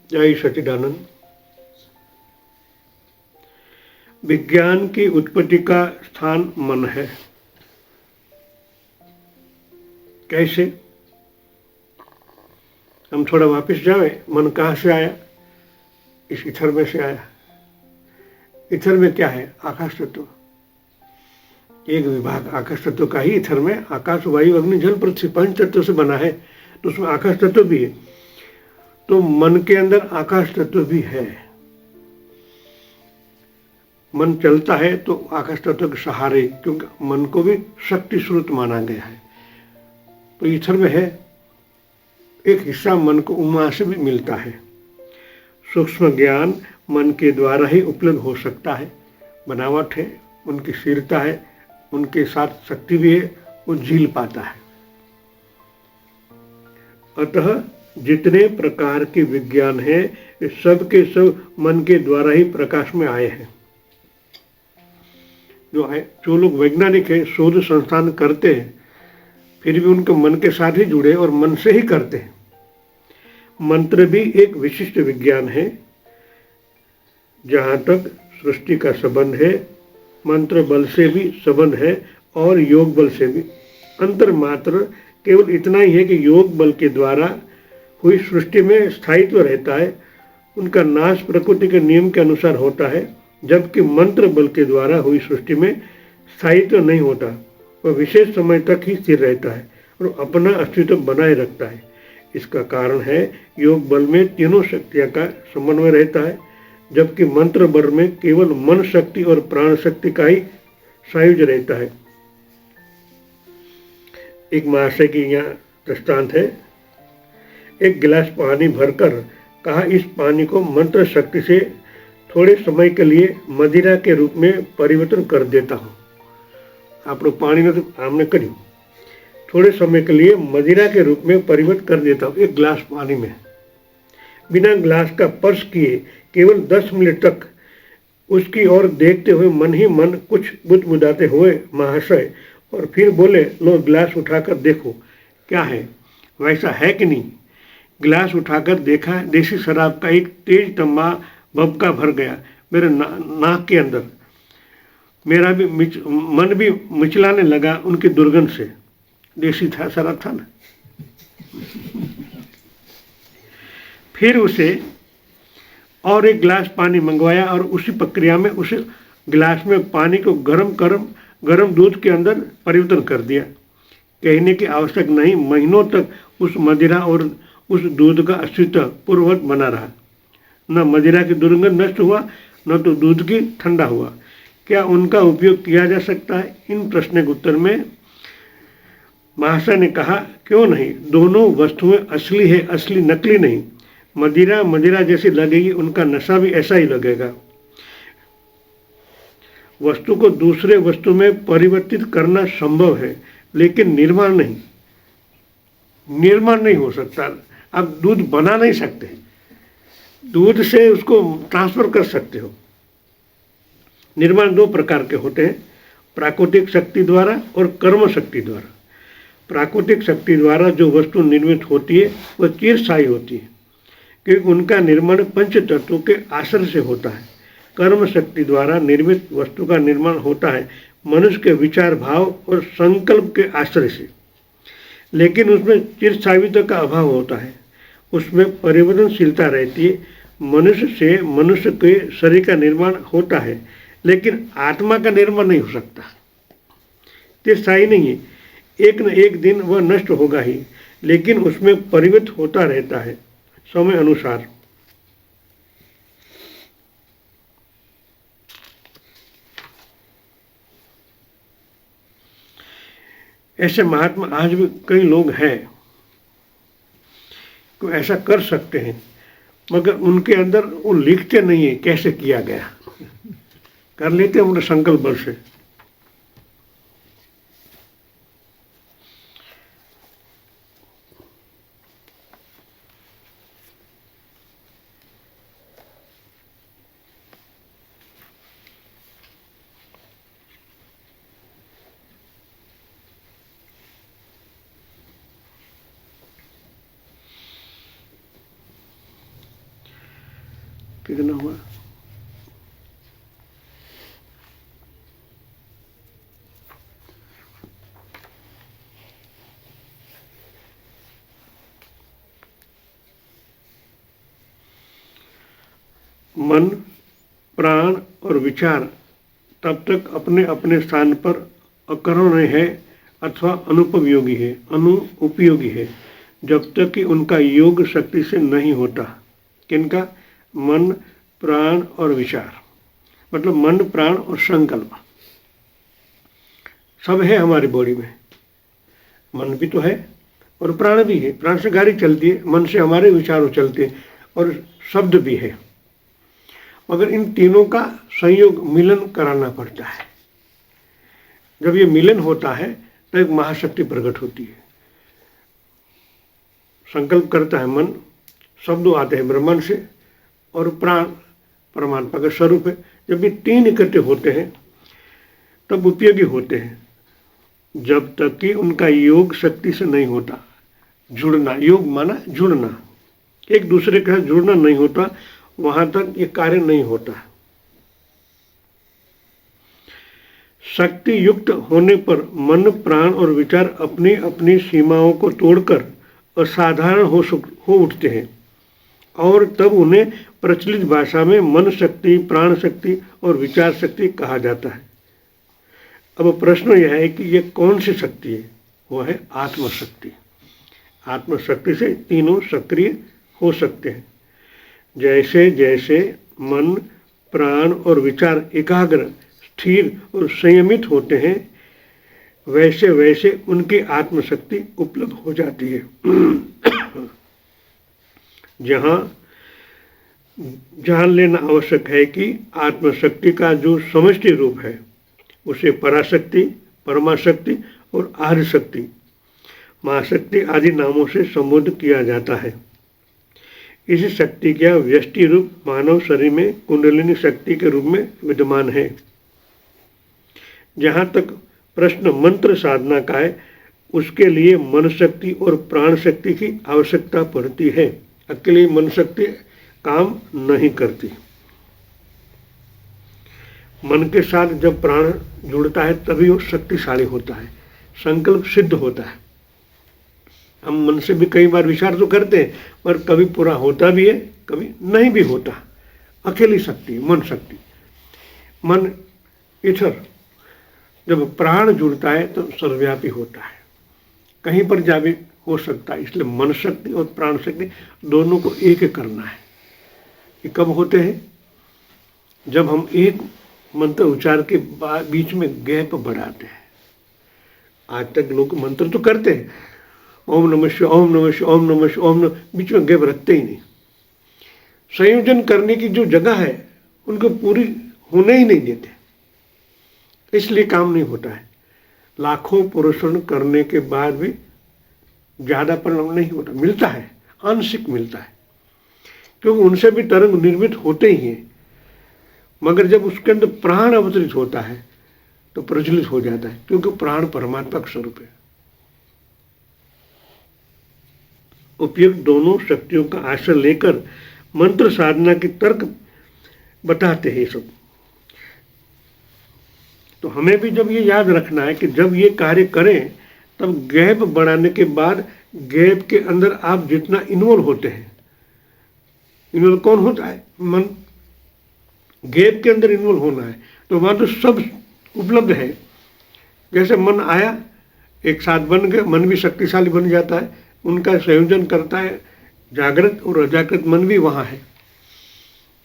जय सच्चिदानंद। विज्ञान की उत्पत्ति का स्थान मन है। कैसे? हम थोड़ा वापस जाए, मन कहाँ से आया? इस इथर में से आया। इथर में क्या है? आकाश तत्व। एक विभाग आकाश तत्व का ही इथर में आकाश, वायु, अग्नि, जल, पृथ्वी पंच तत्व से बना है, तो उसमें आकाश तत्व भी है। तो मन के अंदर आकाश तत्व भी है। मन चलता है तो आकाश तत्व के सहारे, क्योंकि मन को भी शक्ति स्रोत माना गया है। तो ईथर में है, एक हिस्सा मन को उमा से भी मिलता है। सूक्ष्म ज्ञान मन के द्वारा ही उपलब्ध हो सकता है। बनावट है, उनकी स्थिरता है, उनके साथ शक्ति भी है, वो झील पाता है। अतः जितने प्रकार के विज्ञान है, सब के सब मन के द्वारा ही प्रकाश में आए हैं। जो लोग वैज्ञानिक है, शोध संस्थान करते हैं, फिर भी उनके मन के साथ ही जुड़े और मन से ही करते हैं। मंत्र भी एक विशिष्ट विज्ञान है। जहाँ तक सृष्टि का संबंध है, मंत्र बल से भी संबंध है और योग बल से भी। अंतर मात्र केवल इतना ही है कि योग बल के द्वारा हुई सृष्टि में स्थायित्व रहता है, उनका नाश प्रकृति के नियम के अनुसार होता है, जबकि मंत्र बल के द्वारा हुई सृष्टि में स्थायित्व नहीं होता, वह विशेष समय तक ही स्थिर रहता है और अपना अस्तित्व बनाए रखता है। इसका कारण है योग बल में तीनों शक्तियाँ का समन्वय रहता है, जबकि मंत्र बल में केवल मन शक्ति और प्राण शक्ति का ही सायुज्य रहता है। एक महाशय की यहाँ दृष्टांत है। एक गिलास पानी भरकर कहा, इस पानी को मंत्र शक्ति से थोड़े समय के लिए मदिरा के रूप में परिवर्तन कर देता हूँ। आप लोग पानी में तो हमने करी, थोड़े समय के लिए मदिरा के रूप में परिवर्तन कर देता हूँ। एक गिलास पानी में बिना गिलास का स्पर्श किए केवल 10 मिनट तक उसकी ओर देखते हुए मन ही मन कुछ बुदबुदाते हुए महाशय और फिर बोले, लो गिलास उठाकर देखो क्या है, वैसा है कि नहीं। गिलास उठाकर देखा, देसी शराब का एक तेज तम्बा भभका भर गया मेरे नाक के अंदर। मेरा भी मन भी मिचलाने लगा उनकी दुर्गंध से। देसी था, शराब था ना। फिर उसे और एक गिलास पानी मंगवाया और उसी प्रक्रिया में उस गिलास में पानी को गरम दूध के अंदर परिवर्तन कर दिया। कहने की आवश्यक नहीं, महीनों तक उस मदिरा और उस दूध का अस्तित्व पूर्ववत बना रहा। न मदिरा की दुर्गंध नष्ट हुआ, न तो दूध की ठंडा हुआ। क्या उनका उपयोग किया जा सकता है? इन प्रश्न के उत्तर में महाशय ने कहा, क्यों नहीं, दोनों वस्तुएं असली है, असली नकली नहीं। मदिरा जैसी लगेगी, उनका नशा भी ऐसा ही लगेगा। वस्तु को दूसरे वस्तु में परिवर्तित करना संभव है, लेकिन निर्माण नहीं हो सकता। आप दूध बना नहीं सकते, दूध से उसको ट्रांसफर कर सकते हो। निर्माण 2 प्रकार के होते हैं, प्राकृतिक शक्ति द्वारा और कर्म शक्ति द्वारा। प्राकृतिक शक्ति द्वारा जो वस्तु निर्मित होती है वह चिरस्थायी होती है, क्योंकि उनका निर्माण पंच तत्वों के आश्रय से होता है। कर्म शक्ति द्वारा निर्मित वस्तु का निर्माण होता है मनुष्य के विचार, भाव और संकल्प के आश्रय से, लेकिन उसमें चिरस्थायित्व का अभाव होता है, उसमें परिवर्तनशीलता रहती है। मनुष्य के शरीर का निर्माण होता है, लेकिन आत्मा का निर्माण नहीं हो सकता। चिरस्थायी नहीं है, एक न एक दिन वह नष्ट होगा ही, लेकिन उसमें परिवर्तित होता रहता है समय अनुसार। ऐसे महात्मा आज भी कई लोग हैं तो ऐसा कर सकते हैं, मगर उनके अंदर वो लिखते नहीं है कैसे किया गया, कर लेते हैं उनके संकल्प बल से। कितना हुआ? मन, प्राण और विचार तब तक अपने अपने स्थान पर अकर्मण्य है अथवा अनुपयोगी है जब तक कि उनका योग शक्ति से नहीं होता। किनका? मन, प्राण और विचार, मतलब मन, प्राण और संकल्प सब है हमारी बॉडी में। मन भी तो है और प्राण भी है। प्राण से गाड़ी चलती है, मन से हमारे विचार चलते हैं और शब्द भी है। मगर इन तीनों का संयोग मिलन कराना पड़ता है। जब ये मिलन होता है तो एक महाशक्ति प्रकट होती है। संकल्प करता है मन, शब्द आते हैं ब्रह्मांड से, और प्राण परमात्मा का स्वरूप है। जब ये तीन इकट्ठे होते हैं तब उपयोगी होते हैं, जब तक कि उनका योग शक्ति से नहीं होता। जुड़ना, योग माना जुड़ना, एक दूसरे के साथ जुड़ना नहीं होता, वहां तक ये कार्य नहीं होता। शक्ति युक्त होने पर मन, प्राण और विचार अपनी अपनी सीमाओं को तोड़कर असाधारण हो उठते हैं और तब उन्हें प्रचलित भाषा में मन शक्ति, प्राण शक्ति और विचार शक्ति कहा जाता है। अब प्रश्न यह है कि यह कौन सी शक्ति है? वह है आत्मशक्ति। आत्मशक्ति से तीनों सक्रिय हो सकते हैं। जैसे जैसे मन, प्राण और विचार एकाग्र, स्थिर और संयमित होते हैं, वैसे वैसे उनकी आत्मशक्ति उपलब्ध हो जाती है। जहाँ जान लेना आवश्यक है कि आत्मशक्ति का जो समष्टि रूप है उसे पराशक्ति, परमाशक्ति और आर्य शक्ति, महाशक्ति आदि नामों से संबोधित किया जाता है। इस शक्ति का व्यष्टि रूप मानव शरीर में कुंडलिनी शक्ति के रूप में विद्यमान है। जहाँ तक प्रश्न मंत्र साधना का है, उसके लिए मन शक्ति और प्राण शक्ति की आवश्यकता पड़ती है। अकेले मन शक्ति काम नहीं करती। मन के साथ जब प्राण जुड़ता है तभी वो शक्तिशाली होता है, संकल्प सिद्ध होता है। हम मन से भी कई बार विचार तो करते हैं, पर कभी पूरा होता भी है, कभी नहीं भी होता। अकेली शक्ति, मन शक्ति, मन इधर जब प्राण जुड़ता है तो सर्वव्यापी होता है, कहीं पर जा भी हो सकता है। इसलिए मन शक्ति और प्राण शक्ति दोनों को एक करना है। ये कब होते हैं? जब हम एक मंत्र उच्चार के बीच में गैप बढ़ाते हैं। आज तक लोग मंत्र तो करते हैं, ओम नमः शिवाय, ओम नमः शिवाय, ओम नमः शिवाय, ओम नमः, बीच में गैप रखते ही नहीं। संयोजन करने की जो जगह है उनको पूरी होने ही नहीं देते, इसलिए काम नहीं होता है। लाखों पुरुषण करने के बाद भी ज़्यादा परिणाम नहीं होता, मिलता है, आंशिक मिलता है, क्योंकि उनसे भी तरंग निर्मित होते ही हैं। मगर जब उसके अंदर प्राण अवतरित होता है तो प्रज्वलित हो जाता है, क्योंकि प्राण परमात्मा का स्वरूप है। उपयुक्त दोनों शक्तियों का आश्रय लेकर मंत्र साधना की तर्क बताते हैं सब। तो हमें भी जब ये याद रखना है कि जब ये कार्य करें तब गैप बढ़ाने के बाद गैप के अंदर आप जितना इन्वॉल्व होते हैं, इन्वॉल्व कौन होता है? मन। गैप के अंदर इन्वॉल्व होना है तो वहाँ तो सब उपलब्ध है। जैसे मन आया, एक साथ बन गए, मन भी शक्तिशाली बन जाता है, उनका संयोजन करता है, जागृत और अजागृत मन भी वहाँ है,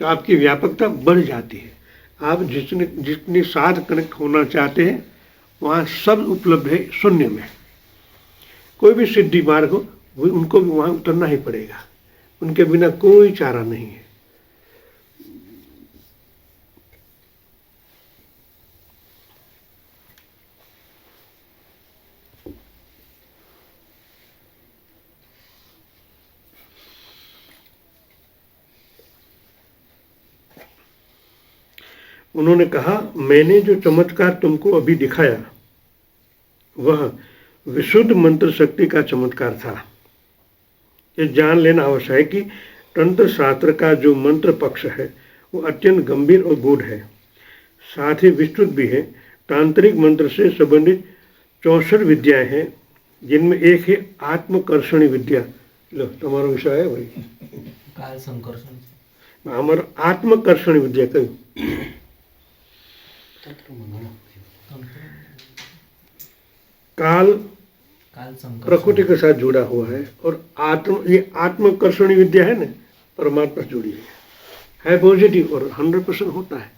तो आपकी व्यापकता बढ़ जाती है। आप जितने साथ कनेक्ट होना चाहते हैं वहाँ सब उपलब्ध है शून्य में। कोई भी सिद्धि मार्ग हो उनको भी वहाँ उतरना ही पड़ेगा, उनके बिना कोई चारा नहीं है। उन्होंने कहा, मैंने जो चमत्कार तुमको अभी दिखाया वह विशुद्ध मंत्र शक्ति का चमत्कार था। ये जान लेना आवश्यक है कि तंत्र शास्त्र का जो मंत्र पक्ष है वो अत्यंत गंभीर और गूढ़ है, साथ ही विस्तृत भी है। तांत्रिक मंत्र से संबंधित 64 विद्याएं हैं, जिनमें एक है आत्मकर्षणी विद्या। लो તમારો વિષય है भाई काल संकर्षण हमारा आत्मकर्षणी विद्या कही काल काल संकर्षण प्रकृति के साथ जुड़ा हुआ है और ये आत्मकर्षणी विद्या है ना, परमात्मा से जुड़ी है पॉजिटिव और 100% होता है।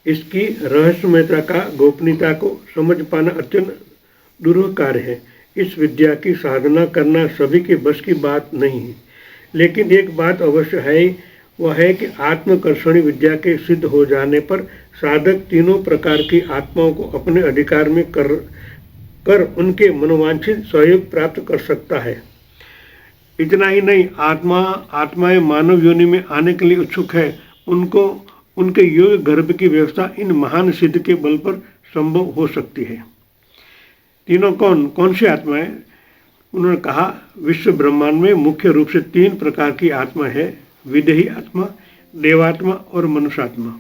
इसकी रहस्यमयता का गोपनीयता को समझ पाना अत्यंत दुर्लभ कार्य है। इस विद्या की साधना करना सभी के बस की बात नहीं है, लेकिन एक बात अवश्य है, वह है कि आत्मकर्षणी विद्या के सिद्ध हो जाने पर साधक तीनों प्रकार की आत्माओं को अपने अधिकार में कर उनके मनोवांछित सहयोग प्राप्त कर सकता है। इतना ही नहीं, आत्माएं मानव योनि में आने के लिए उत्सुक है, उनको उनके योग गर्भ की व्यवस्था इन महान सिद्ध के बल पर संभव हो सकती है। तीनों कौन सी आत्माएं? उन्होंने कहा विश्व ब्रह्मांड में मुख्य रूप से 3 प्रकार की आत्मा है, विदेही आत्मा, देवात्मा और मनुष्यात्मा।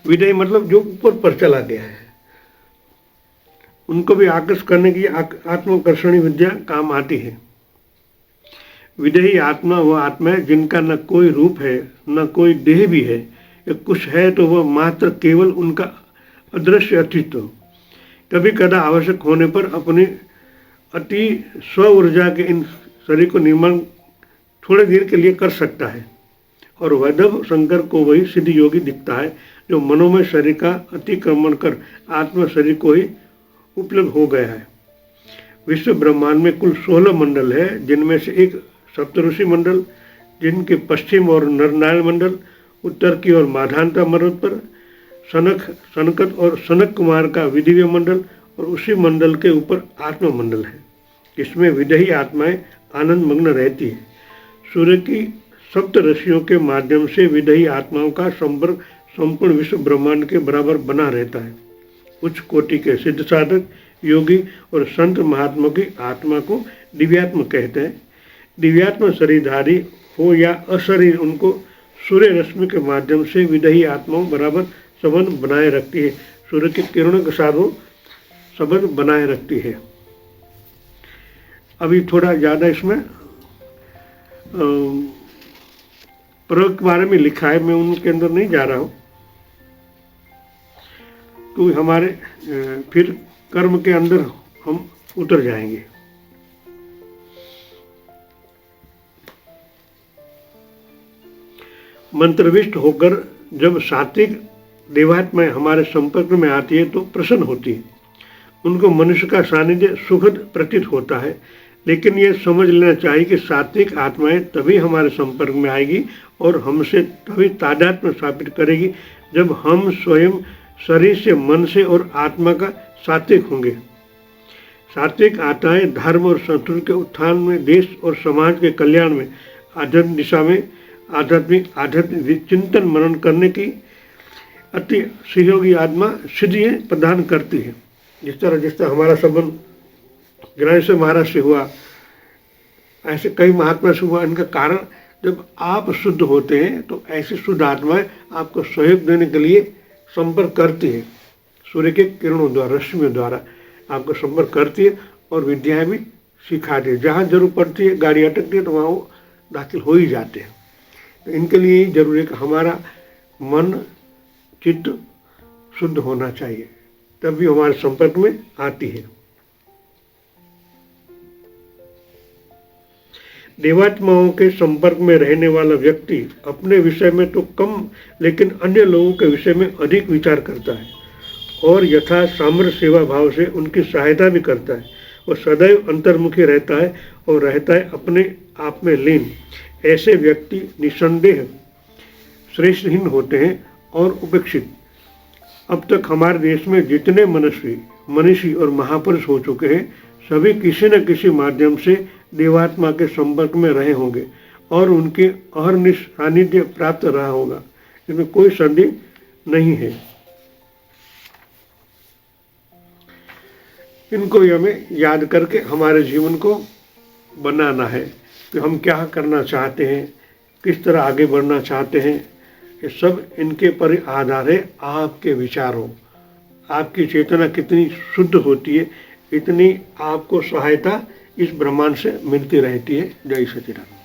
विदेही मतलब जो ऊपर पर चला गया है, उनको भी आकर्षित करने की आत्मकर्षणी विद्या काम आती है। विदेही आत्मा वह आत्मा है जिनका न कोई रूप है न कोई देह भी है, या कुछ है तो वह मात्र केवल उनका अदृश्य अस्तित्व। कभी कदा आवश्यक होने पर अपनी अति स्व ऊर्जा के इन शरीर को निर्माण थोड़े देर के लिए कर सकता है, और वैधव शंकर को वही सिद्ध योगी दिखता है जो मनोमय शरीर का अतिक्रमण कर आत्मा शरीर को ही उपलब्ध हो गया है। विश्व ब्रह्मांड में कुल 16 मंडल है, जिनमें से एक सप्तऋषि मंडल, जिनके पश्चिम और नरनारायण मंडल, उत्तर की ओर माधांता पर्वत पर सनकत और सनक कुमार का विधिव्य मंडल, और उसी मंडल के ऊपर आत्मा मंडल है। इसमें विदेही आत्माएं आनंद मग्न रहती है। सूर्य की सप्त ऋषियों के माध्यम से विदेही आत्माओं का संपर्क संपूर्ण विश्व ब्रह्मांड के बराबर बना रहता है। उच्च कोटि के सिद्ध साधक, योगी और संत महात्मा की आत्मा को दिव्यात्मा कहते हैं। दिव्यात्मा शरीरधारी हो या अशरीर, उनको सूर्य रश्मि के माध्यम से विदेही आत्माओं बराबर संबंध बनाए रखती है। सूर्य की किरणों के साथ वो संबंध बनाए रखती है। अभी थोड़ा ज़्यादा इसमें प्रयोग के बारे में लिखा है, मैं उनके अंदर नहीं जा रहा हूँ, तो हमारे फिर कर्म के अंदर हम उतर जाएंगे। मंत्रविष्ट होकर जब सात्विक देवात्माएं हमारे संपर्क में आती है तो प्रसन्न होती है। उनको मनुष्य का सानिध्य सुखद प्रतीत होता है, लेकिन यह समझ लेना चाहिए कि सात्विक आत्माएं तभी हमारे संपर्क में आएगी और हमसे तभी तादात्म्य स्थापित करेगी जब हम स्वयं शरीर से, मन से और आत्मा का सात्विक होंगे। सात्विक आत्माएं धर्म और संस्कृति के उत्थान में, देश और समाज के कल्याण में, आध्यात्मिक दिशा में आध्यात्मिक चिंतन मनन करने की अति सहयोगी आत्मा सिद्धि प्रदान करती है। जिस तरह हमारा संबंध ज्ञानेश्वर महाराज से हुआ, ऐसे कई महात्मा से हुआ। इनका कारण, जब आप शुद्ध होते हैं तो ऐसी शुद्ध आत्माएं आपको सहयोग देने के लिए संपर्क करती है। सूर्य के किरणों द्वारा, रश्मियों द्वारा आपको संपर्क करती है और विद्याएं भी सिखाती है। जहाँ जरूर पड़ती है, गाड़ी अटकती है, तो वहाँ वो दाखिल हो ही जाते हैं। तो इनके लिए जरूरी है कि हमारा मन चित्त शुद्ध होना चाहिए, तभी हमारे संपर्क में आती है। देवात्माओं के संपर्क में रहने वाला व्यक्ति अपने विषय में तो कम, लेकिन अन्य लोगों के विषय में अधिक विचार करता है और यथा सामर्थ्य सेवा भाव से उनकी सहायता भी करता है। वह सदैव अंतर्मुखी रहता है और रहता है अपने आप में लीन। ऐसे व्यक्ति निसंदेह श्रेष्ठहीन होते हैं और उपेक्षित। अब तक हमारे देश में जितने मनीषी और महापुरुष हो चुके हैं, सभी किसी न किसी माध्यम से देवात्मा के संपर्क में रहे होंगे और उनके अहर्निश सानिध्य प्राप्त रहा होगा, इसमें कोई संदेह नहीं है। इनको भी हमें याद करके हमारे जीवन को बनाना है कि हम क्या करना चाहते हैं, किस तरह आगे बढ़ना चाहते हैं। ये सब इनके पर आधार है। आपके विचारों, आपकी चेतना कितनी शुद्ध होती है, इतनी आपको सहायता इस ब्रह्मांड से मिलती रहती है। जय सच्चिदानंद।